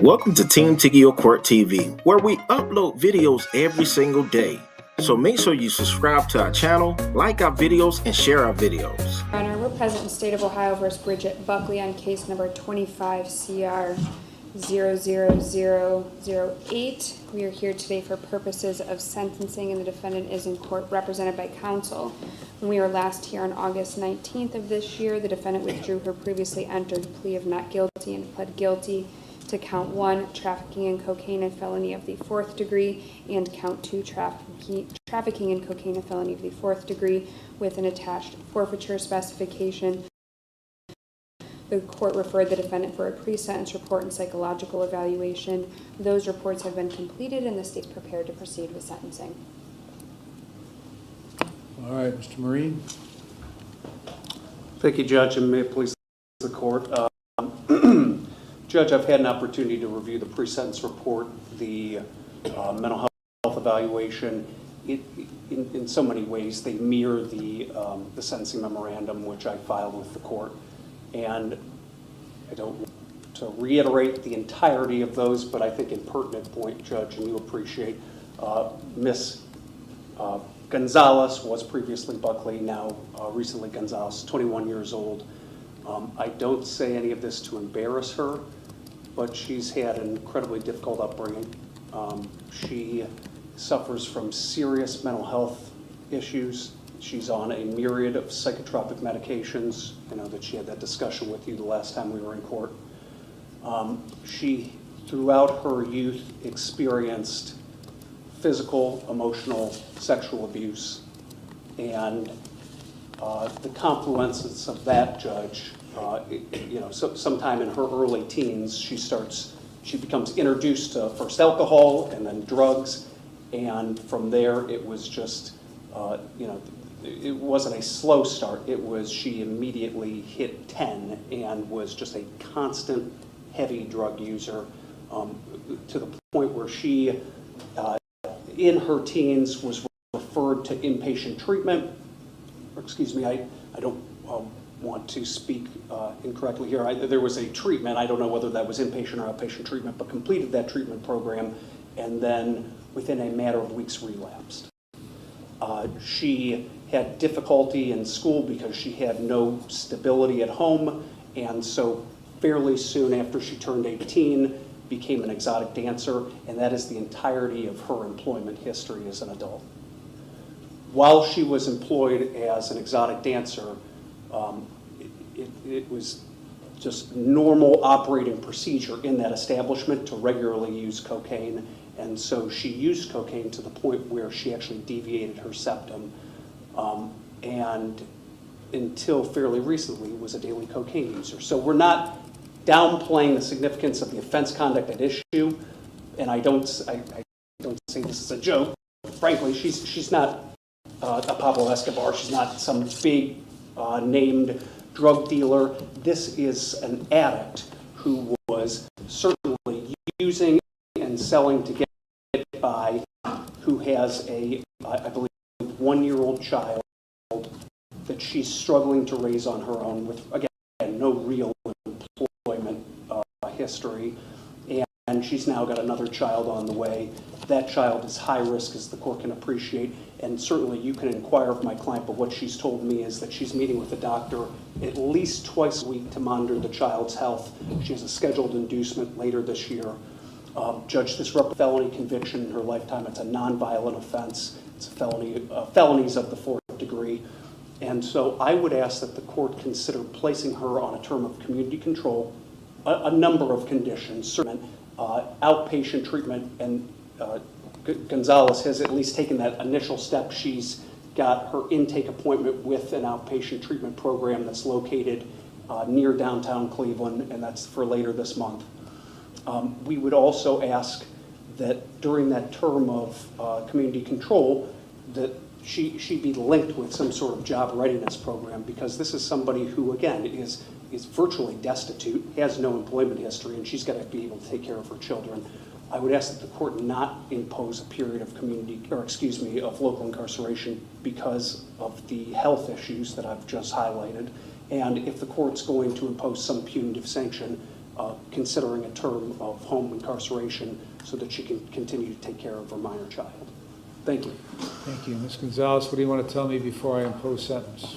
Welcome to Team Tigio Court TV, where we upload videos every single day. So make sure you subscribe to our channel, like our videos, and share our videos. Your Honor, we're present in State of Ohio versus Bridget Buckley on case number 25 CR 00008. We are here today for purposes of sentencing, and the defendant is in court represented by counsel. When we were last here on August 19th of this year, the defendant withdrew her previously entered plea of not guilty and pled guilty to count 1, trafficking in cocaine and felony of the 4th degree, and count 2, trafficking in cocaine and felony of the 4th degree, with an attached forfeiture specification. The court referred the defendant for a pre-sentence report and psychological evaluation. Those reports have been completed, and the state is prepared to proceed with sentencing. All right, Mr. Marine. Thank you, Judge, and may it please the court. Judge, I've had an opportunity to review the pre-sentence report, the mental health evaluation. In so many ways, they mirror the sentencing memorandum, which I filed with the court. And I don't want to reiterate the entirety of those, but I think in pertinent point, Judge, and you appreciate, Miss Gonzalez was previously Buckley, now recently Gonzalez, 21 years old. I don't say any of this to embarrass her, but she's had an incredibly difficult upbringing. She suffers from serious mental health issues. She's on a myriad of psychotropic medications. I know that she had that discussion with you the last time we were in court. She, throughout her youth, experienced physical, emotional, sexual abuse. And the confluences of that, Judge, sometime in her early teens, she becomes introduced to first alcohol and then drugs. And from there, it was just, it wasn't a slow start. It was she immediately hit 10 and was just a constant heavy drug user to the point where she, in her teens, was referred to inpatient treatment. Excuse me, I don't want to speak incorrectly here. There was a treatment. I don't know whether that was inpatient or outpatient treatment, but completed that treatment program and then within a matter of weeks relapsed. She had difficulty in school because she had no stability at home, and so fairly soon after she turned 18, became an exotic dancer, and that is the entirety of her employment history as an adult. While she was employed as an exotic dancer, it was just normal operating procedure in that establishment to regularly use cocaine. And so she used cocaine to the point where she actually deviated her septum, and until fairly recently was a daily cocaine user. So we're not downplaying the significance of the offense conduct at issue, and I don't say this is a joke. Frankly, she's not a Pablo Escobar. She's not some big named drug dealer. This is an addict who was certainly using and selling to get by, who has a, I believe, 1-year-old child that she's struggling to raise on her own with, again, no real employment history. And she's now got another child on the way. That child is high risk, as the court can appreciate, and certainly you can inquire of my client, but what she's told me is that she's meeting with a doctor at least twice a week to monitor the child's health. She has a scheduled inducement later this year. Judge, this felony conviction in her lifetime, it's a non-violent offense. It's a felony, felonies of the 4th degree. And so I would ask that the court consider placing her on a term of community control, a number of conditions, outpatient treatment, and Gonzalez has at least taken that initial step. She's got her intake appointment with an outpatient treatment program that's located near downtown Cleveland, and that's for later this month. We would also ask that during that term of community control that she be linked with some sort of job readiness program, because this is somebody who, again, is virtually destitute, has no employment history, and she's got to be able to take care of her children. I would ask that the court not impose a period of of local incarceration because of the health issues that I've just highlighted. And if the court's going to impose some punitive sanction, considering a term of home incarceration so that she can continue to take care of her minor child. Thank you. Thank you. Ms. Gonzalez, what do you want to tell me before I impose sentence?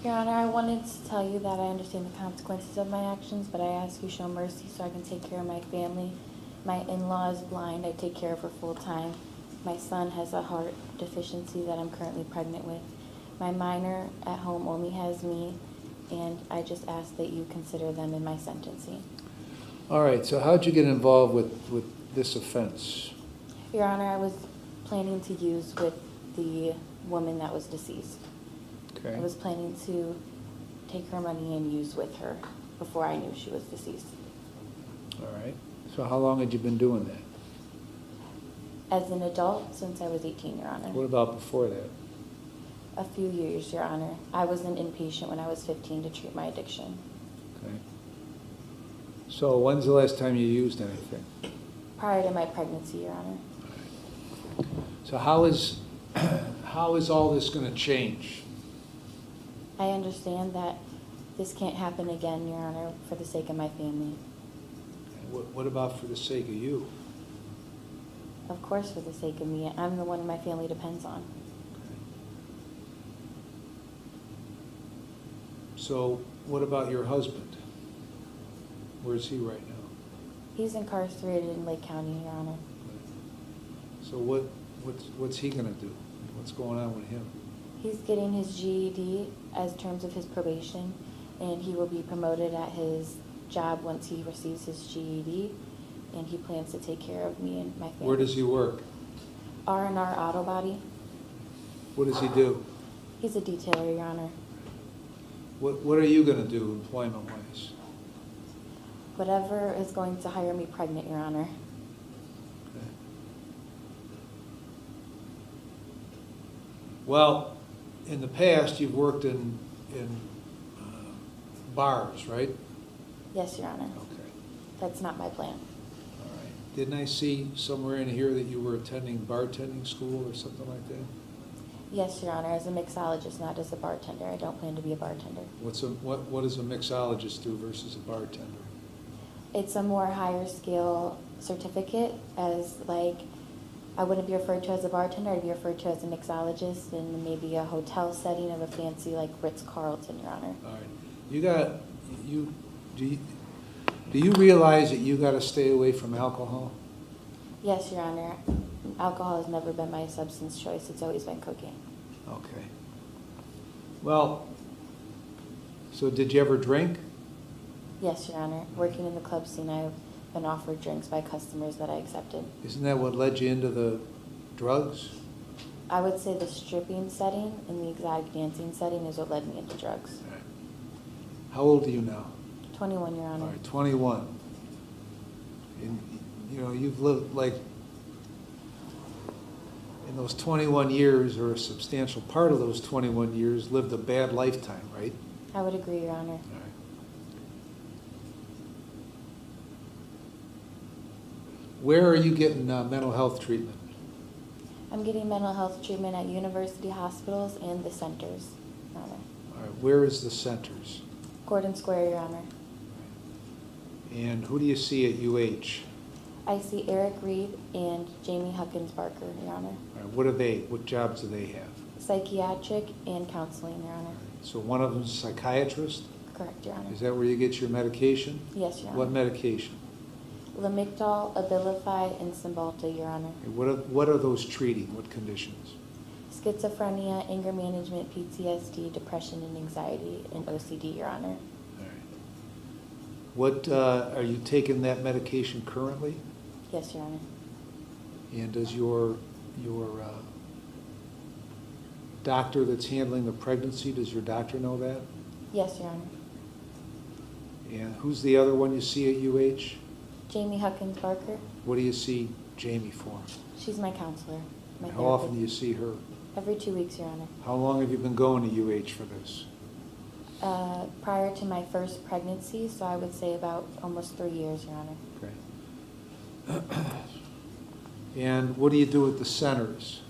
Your Honor, I wanted to tell you that I understand the consequences of my actions, but I ask you show mercy so I can take care of my family. My in-law is blind. I take care of her full time. My son has a heart deficiency that I'm currently pregnant with. My minor at home only has me, and I just ask that you consider them in my sentencing. All right, so how'd you get involved with this offense? Your Honor, I was planning to use with the woman that was deceased. Okay. I was planning to take her money and use with her before I knew she was deceased. All right. So how long had you been doing that? As an adult, since I was 18, Your Honor. What about before that? A few years, Your Honor. I was an inpatient when I was 15 to treat my addiction. Okay. So when's the last time you used anything? Prior to my pregnancy, Your Honor. So how is all this going to change? I understand that this can't happen again, Your Honor, for the sake of my family. What about for the sake of you? Of course, for the sake of me. I'm the one my family depends on. So what about your husband? Where is he right now? He's incarcerated in Lake County, Your Honor. So what's he going to do? What's going on with him? He's getting his GED as terms of his probation, and he will be promoted at his job once he receives his GED, and he plans to take care of me and my family. Where does he work? R&R Auto Body. What does he do? He's a detailer, Your Honor. What are you going to do employment-wise? Whatever is going to hire me pregnant, Your Honor. Okay. Well, in the past, you've worked in bars, right? Yes, Your Honor. Okay. That's not my plan. All right. Didn't I see somewhere in here that you were attending bartending school or something like that? Yes, Your Honor, as a mixologist, not as a bartender. I don't plan to be a bartender. What does a mixologist do versus a bartender? It's a more higher scale certificate, as like I wouldn't be referred to as a bartender, I'd be referred to as a mixologist in maybe a hotel setting of a fancy like Ritz-Carlton, Your Honor. All right. Do you realize that you got to stay away from alcohol? Yes, Your Honor. Alcohol has never been my substance choice. It's always been cocaine. Okay. Well, so did you ever drink? Yes, Your Honor. Working in the club scene, I've been offered drinks by customers that I accepted. Isn't that what led you into the drugs? I would say the stripping setting and the exotic dancing setting is what led me into drugs. All right. How old are you now? 21, Your Honor. All right, 21. And, you know, you've lived, like, in those 21 years, or a substantial part of those 21 years, lived a bad lifetime, right? I would agree, Your Honor. All right. Where are you getting mental health treatment? I'm getting mental health treatment at university hospitals and the centers, Your Honor. All right, where is the centers? Gordon Square, Your Honor. And who do you see at UH? I see Eric Reed and Jamie Huckins Barker, Your Honor. All right, what jobs do they have? Psychiatric and counseling, Your Honor. So one of them's a psychiatrist? Correct, Your Honor. Is that where you get your medication? Yes, Your Honor. What medication? Lamictal, Abilify, and Cymbalta, Your Honor. And what are those treating? What conditions? Schizophrenia, anger management, PTSD, depression and anxiety, and OCD, Your Honor. All right. What, are you taking that medication currently? Yes, Your Honor. And does your doctor that's handling the pregnancy, does your doctor know that? Yes, Your Honor. And who's the other one you see at UH? Jamie Huckins Barker. What do you see Jamie for? She's my counselor. My And how often do therapist. you see her? Every 2 weeks, Your Honor. How long have you been going to UH for this? Prior to my first pregnancy, so I would say about almost 3 years, Your Honor. Okay. And what do you do at the centers?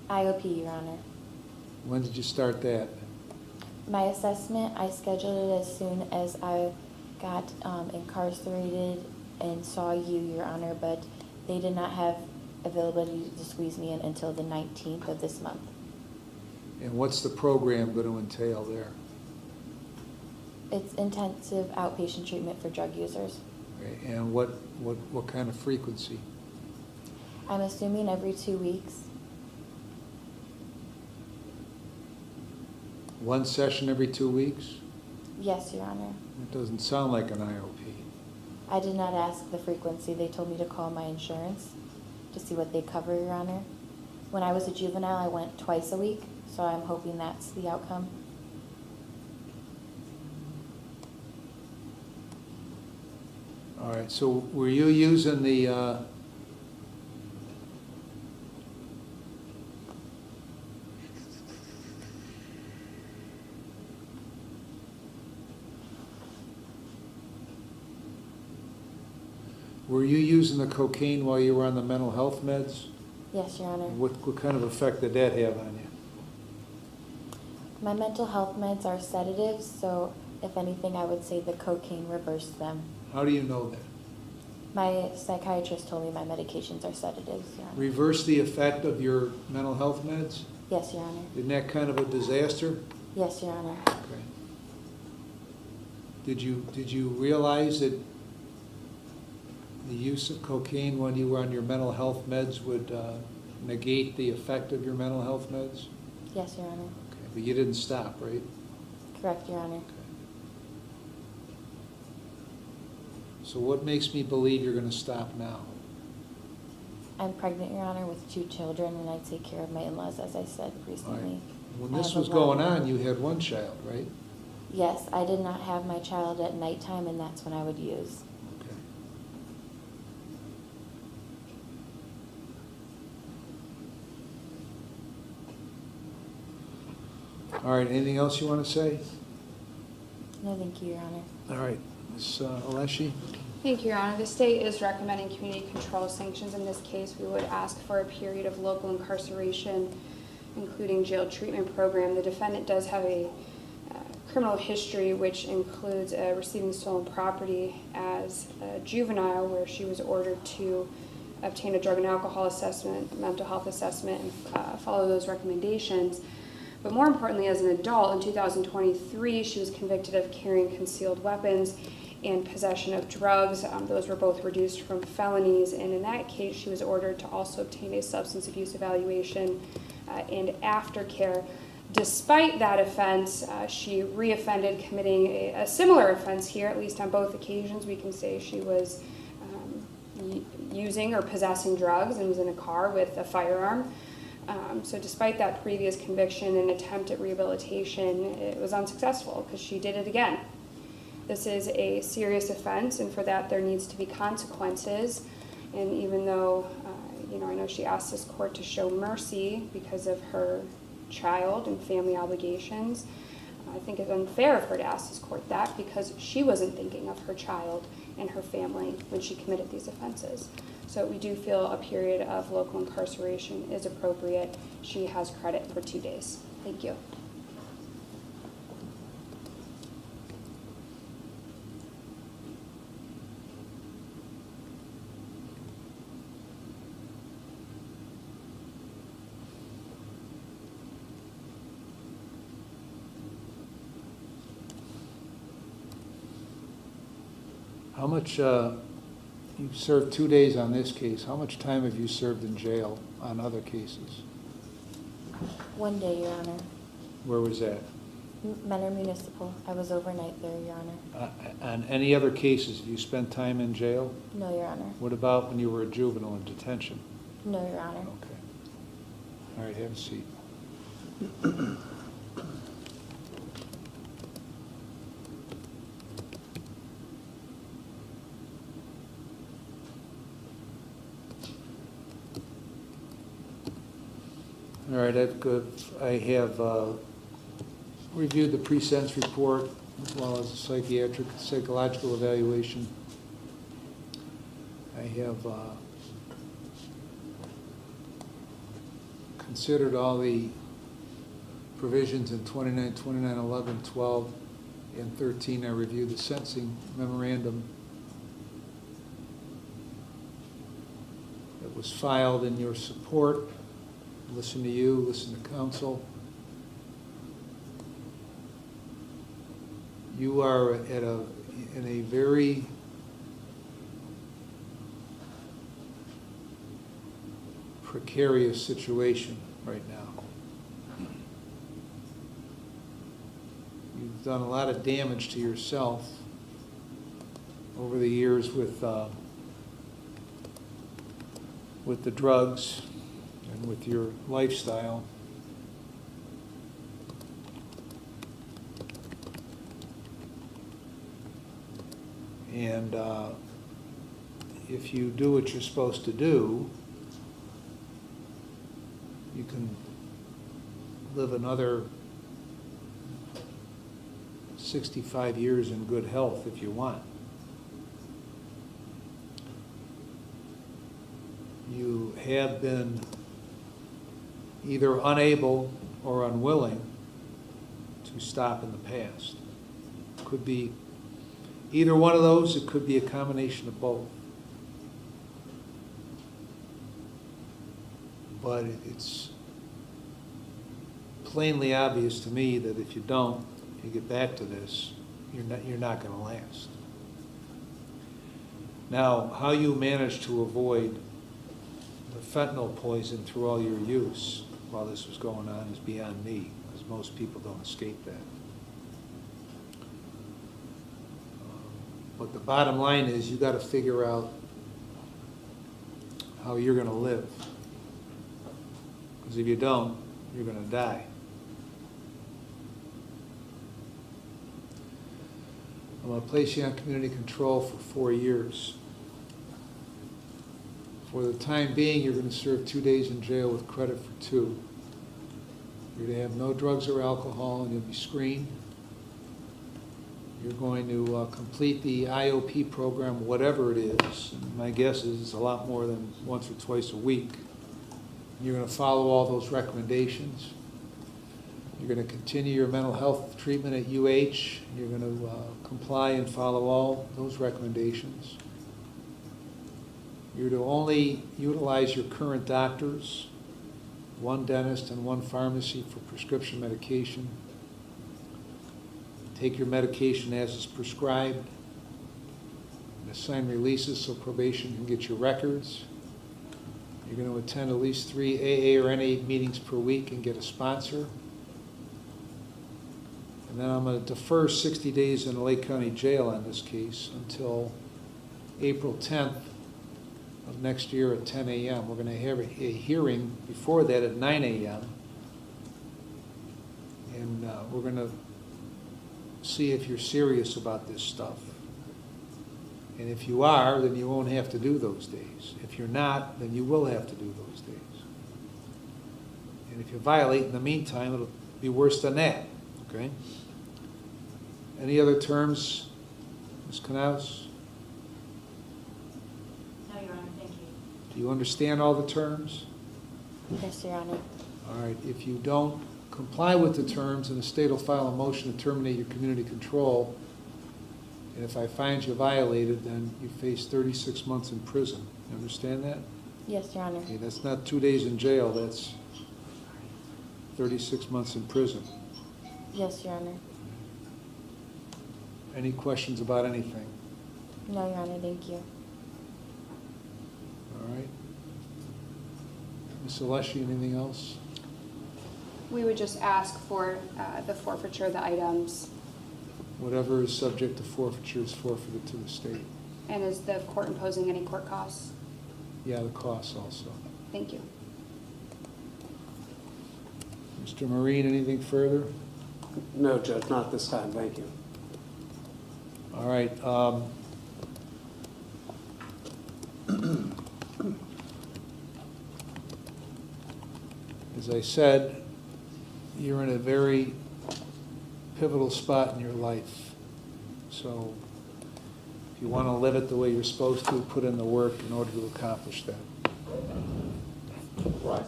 IOP, Your Honor. When did you start that? My assessment, I scheduled it as soon as I got incarcerated and saw you, Your Honor, but they did not have availability to squeeze me in until the 19th of this month. And what's the program going to entail there? It's intensive outpatient treatment for drug users. Okay, and what kind of frequency? I'm assuming every 2 weeks. One session every 2 weeks? Yes, Your Honor. It doesn't sound like an IOP. I did not ask the frequency. They told me to call my insurance to see what they cover, Your Honor. When I was a juvenile, I went twice a week, so I'm hoping that's the outcome. All right, so were you using the cocaine while you were on the mental health meds? Yes, Your Honor. What kind of effect did that have on you? My mental health meds are sedatives, so if anything, I would say the cocaine reversed them. How do you know that? My psychiatrist told me my medications are sedatives, Your Honor. Reverse the effect of your mental health meds? Yes, Your Honor. Isn't that kind of a disaster? Yes, Your Honor. Okay. Did you realize that the use of cocaine when you were on your mental health meds would negate the effect of your mental health meds? Yes, Your Honor. Okay, but you didn't stop, right? Correct, Your Honor. Okay. So what makes me believe you're going to stop now? I'm pregnant, Your Honor, with 2 children, and I take care of my in-laws, as I said All recently. right. When I this have a was going one- on, you had one child, right? Yes, I did not have my child at nighttime, and that's when I would use. Okay. All right, anything else you want to say? No, thank you, Your Honor. All right, Ms. Alessi? Thank you, Your Honor. The state is recommending community control sanctions. In this case, we would ask for a period of local incarceration, including jail treatment program. The defendant does have a criminal history, which includes receiving stolen property as a juvenile, where she was ordered to obtain a drug and alcohol assessment, mental health assessment, and follow those recommendations. But more importantly, as an adult, in 2023, she was convicted of carrying concealed weapons and possession of drugs. Those were both reduced from felonies, and in that case, she was ordered to also obtain a substance abuse evaluation and aftercare. Despite that offense, she reoffended, committing a similar offense here. At least on both occasions, we can say she was using or possessing drugs and was in a car with a firearm. So despite that previous conviction and attempt at rehabilitation, it was unsuccessful because she did it again. This is a serious offense, and for that there needs to be consequences. And even though, I know she asked this court to show mercy because of her child and family obligations, I think it's unfair of her to ask this court that because she wasn't thinking of her child and her family when she committed these offenses. So we do feel a period of local incarceration is appropriate. She has credit for 2 days. Thank you. How much, you've served 2 days on this case. How much time have you served in jail on other cases? 1 day, Your Honor. Where was that? Menor Municipal. I was overnight there, Your Honor. On any other cases, have you spent time in jail? No, Your Honor. What about when you were a juvenile in detention? No, Your Honor. Okay. All right, have a seat. All right, I have reviewed the pre-sentence report as well as the psychological evaluation. I have considered all the provisions in 29, 29, 11, 12, And 13, I reviewed the sentencing memorandum that was filed in your support. Listen to you, listen to counsel. You are in a very precarious situation right now. You've done a lot of damage to yourself over the years with the drugs and with your lifestyle. And if you do what you're supposed to do, you can live another 65 years in good health if you want. You have been either unable or unwilling to stop in the past. Could be either one of those, it could be a combination of both. But it's plainly obvious to me that if you don't, if you get back to this, you're not going to last. Now, how you managed to avoid the fentanyl poison through all your use while this was going on is beyond me, because most people don't escape that. But the bottom line is you got to figure out how you're going to live. Because if you don't, you're going to die. I'm going to place you on community control for 4 years. For the time being, you're going to serve 2 days in jail with credit for 2. You're going to have no drugs or alcohol, and you'll be screened. You're going to complete the IOP program, whatever it is. And my guess is it's a lot more than once or twice a week. You're going to follow all those recommendations. You're going to continue your mental health treatment at UH. You're going to comply and follow all those recommendations. You're to only utilize your current doctors, 1 dentist and 1 pharmacy for prescription medication. Take your medication as is prescribed. And assign releases so probation can get your records. You're going to attend at least 3 AA or NA meetings per week and get a sponsor. And then I'm going to defer 60 days in the Lake County Jail on this case until April 10th of next year at 10 a.m. We're going to have a hearing before that at 9 a.m. And we're going to see if you're serious about this stuff. And if you are, then you won't have to do those days. If you're not, then you will have to do those days. And if you violate in the meantime, it'll be worse than that, okay? Any other terms, Ms. Knaus? No, Your Honor, thank you. Do you understand all the terms? Yes, Your Honor. All right, if you don't comply with the terms, and the state will file a motion to terminate your community control, and if I find you violated, then you face 36 months in prison. You understand that? Yes, Your Honor. Okay, that's not 2 days in jail, that's 36 months in prison. Yes, Your Honor. Any questions about anything? No, Your Honor, thank you. All right. Ms. Alessi, anything else? We would just ask for the forfeiture of the items. Whatever is subject to forfeiture is forfeited to the state. And is the court imposing any court costs? Yeah, the costs also. Thank you. Mr. Marine, anything further? No, Judge, not this time, thank you. All right. As I said, you're in a very pivotal spot in your life. So if you want to live it the way you're supposed to, put in the work in order to accomplish that. Right.